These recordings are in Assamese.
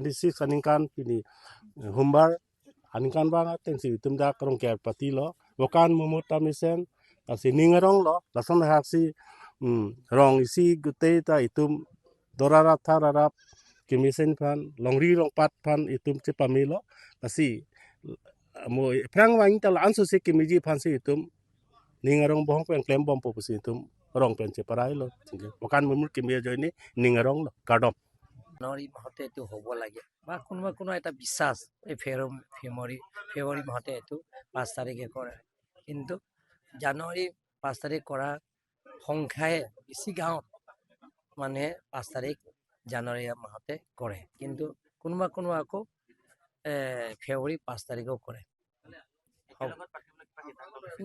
26 aningkan kini humbar aningkan banga tensi itum da krong ker pati lo bokan mumut tamisen kasi ningarong lo lason haksi rong isi gute ta itum dorara thararap kimisen pan longri rong pat pan itum cepami lo kasi mo prang wang tal ansu se kimiji pan si itum ningarong bohong pen klem bom popusi itum rong pen ceparai lo bokan mumut kimia jo ini ningarong lo kadom জানুৱাৰী মাহতে এইটো হ'ব লাগে বা কোনো এটা বিশ্বাস এই ফেব্ৰুৱাৰী মাহতে এইটো 5 তাৰিখে কৰে কিন্তু জানুৱাৰী 5 তাৰিখ কৰা সংখ্যাই বেছি গাঁৱত মানে 5 তাৰিখ জানুৱাৰী মাহতে কৰে কিন্তু কোনোবা আকৌ ফেব্ৰুৱাৰী 5 তাৰিখেও কৰে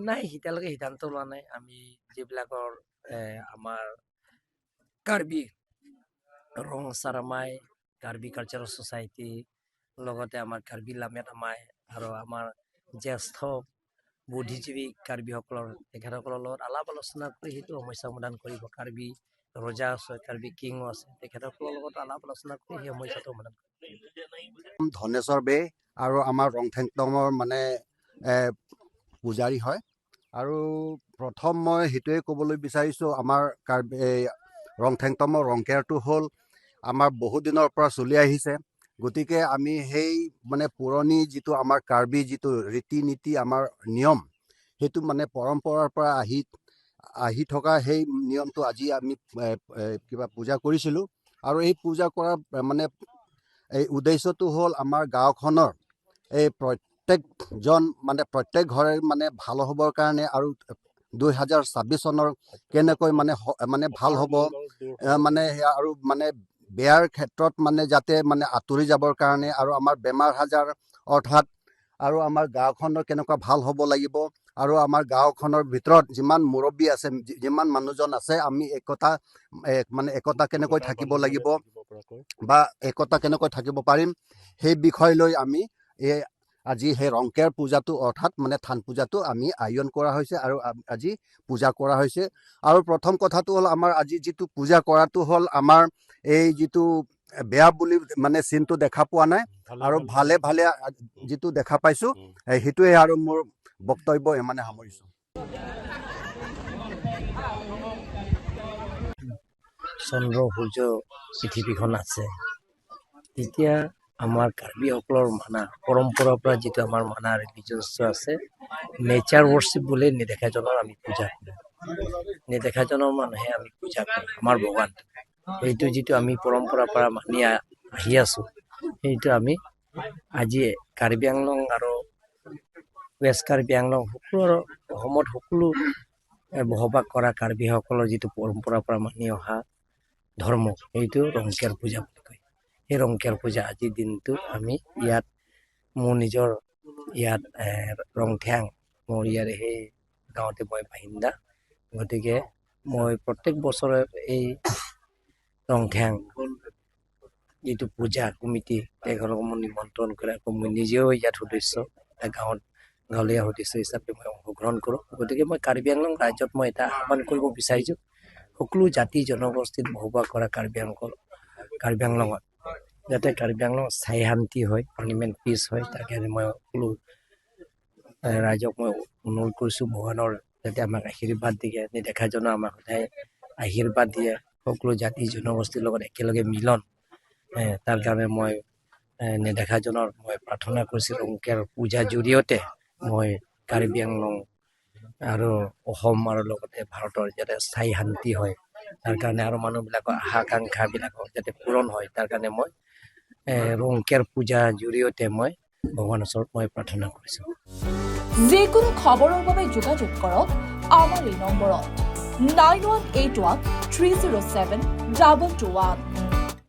নাই এতিয়ালৈকে সিদ্ধান্ত লোৱা নাই আমি যিবিলাকৰ আমাৰ কাৰ্বি ৰং সাৰামাই কাৰ্বি কালচাৰেল সোসাইটি লগতে আমাৰ কাৰ্বি লামেট আমাই আৰু আমাৰ জ্যেষ্ঠ বুদ্ধিজীৱী কাৰ্বিসকলৰ তেখেতসকলৰ লগত আলাপ আলোচনা কৰি সেইটো সমস্যা সমাধান কৰিব কাৰ্বি ৰজা আছে কাৰ্বি কিঙো আছে তেখেতসকলৰ লগত আলাপ আলোচনা কৰি সেই সমস্যাটো সমাধান কৰিব ধনেশ্বৰ বে আৰু আমাৰ ৰংথেংটমৰ মানে পূজাৰী হয় আৰু প্ৰথম মই সেইটোৱে ক'বলৈ বিচাৰিছোঁ আমাৰ ৰংথেংটমৰ ৰংকেৰটো হ'ল আমাৰ বহুত দিনৰ পৰা চলি আহিছে গতিকে আমি সেই মানে পুৰণি যিটো আমাৰ কাৰ্বি যিটো ৰীতি নীতি আমাৰ নিয়ম সেইটো মানে পৰম্পৰাৰ পৰা আহি থকা সেই নিয়মটো আজি আমি কিবা পূজা কৰিছিলোঁ আৰু এই পূজা কৰাৰ মানে এই উদ্দেশ্যটো হ'ল আমাৰ গাঁওখনৰ এই প্ৰত্যেকজন মানে প্ৰত্যেক ঘৰে মানে ভাল হ'বৰ কাৰণে আৰু 2026 চনৰ কেনেকৈ মানে ভাল হ'ব মানে আৰু মানে বেয়াৰ ক্ষেত্ৰত মানে যাতে মানে আঁতৰি যাবৰ কাৰণে আৰু আমাৰ বেমাৰ আজাৰ অৰ্থাৎ আৰু আমাৰ গাঁওখনৰ কেনেকুৱা ভাল হ'ব লাগিব আৰু আমাৰ গাঁওখনৰ ভিতৰত যিমান মুৰব্বী আছে যিমান মানুহজন আছে আমি একতা কেনেকৈ থাকিব লাগিব বা একতা কেনেকৈ থাকিব পাৰিম সেই বিষয় লৈ আমি আজি সেই ৰংকেৰ পূজাটো অৰ্থাৎ মানে থান পূজাটো আমি আয়োজন কৰা হৈছে আৰু আজি পূজা কৰা হৈছে আৰু প্ৰথম কথাটো হ'ল আমাৰ আজি যিটো পূজা কৰাটো হ'ল আমাৰ এই যিটো বেয়া বুলি মানে চিনটো দেখা পোৱা নাই আৰু ভালে যিটো দেখা পাইছোঁ সেইটোৱে আৰু মোৰ বক্তব্য ইমানে সামৰিছোঁ চন্দ্ৰ সূৰ্য পৃথিৱীখন আছে তেতিয়া আমাৰ কাৰ্বিসকলৰ মানা পৰম্পৰাৰ পৰা যিটো আমাৰ মানা ৰিলিজিয়াছ আছে নেচাৰ ৱৰ্শ্বিপ বুলি নেদেখাজনৰ আমি পূজা কৰোঁ নেদেখাজনৰ মানুহে আমি পূজা কৰোঁ আমাৰ ভগৱান এইটো যিটো আমি পৰম্পৰাৰ পৰা মানি আহি আছোঁ সেইটো আমি আজি কাৰ্বি আংলং আৰু ৱেষ্ট কাৰ্বি আংলং অসমত সকলো বসবাস কৰা কাৰ্বিসকলৰ যিটো পৰম্পৰাৰ পৰা মানি অহা ধৰ্ম এইটো ৰংকেৰ পূজা বুলি কয় সেই ৰংকেৰ পূজা আজিৰ দিনটো আমি ইয়াত মোৰ নিজৰ ইয়াত ৰংথেং মোৰ ইয়াৰ সেই গাঁৱতে মই বাহিন্দা গতিকে মই প্ৰত্যেক বছৰে এই ৰংথেং যিটো পূজা কমিটি তেখেতক মই নিমন্ত্ৰণ কৰে আকৌ মই নিজেও ইয়াত সদস্য গাঁৱলীয়া সদস্য হিচাপে মই অংশগ্ৰহণ কৰোঁ গতিকে মই কাৰ্বি আংলং ৰাজ্যত মই এটা আহ্বান কৰিব বিচাৰিছোঁ সকলো জাতি জনগোষ্ঠীত বসবাস কৰা কাৰ্বি আংলঙত যাতে কাৰ্বি আংলং স্থায়ী শান্তি হয় পাৰ্মানেণ্ট পিচ হয় তাৰ কাৰণে মই সকলো ৰাইজক মই অনুৰোধ কৰিছোঁ ভগৱানৰ যাতে আমাক আশীৰ্বাদ দিয়ে নেদেখাজনৰ আমাক সদায় আশীৰ্বাদ দিয়ে সকলো জাতি জনগোষ্ঠীৰ লগত একেলগে মিলন তাৰ কাৰণে মই নেদেখাজনৰ মই প্ৰাৰ্থনা কৰিছোঁ ৰংকেৰ পূজাৰ জৰিয়তে মই কাৰ্বি আংলং আৰু অসম আৰু লগতে ভাৰতৰ যাতে স্থায়ী শান্তি হয় তাৰ কাৰণে আৰু মানুহবিলাকৰ আশা আকাংক্ষাবিলাকৰ যাতে পূৰণ হয় তাৰ কাৰণে মই ৰংকেৰ পূজাৰ জৰিয়তে মই ভগৱানৰ ওচৰত মই প্ৰাৰ্থনা কৰিছোঁ যিকোনো খবৰৰ বাবে যোগাযোগ কৰক আমাৰ এই নম্বৰত 9181 307 221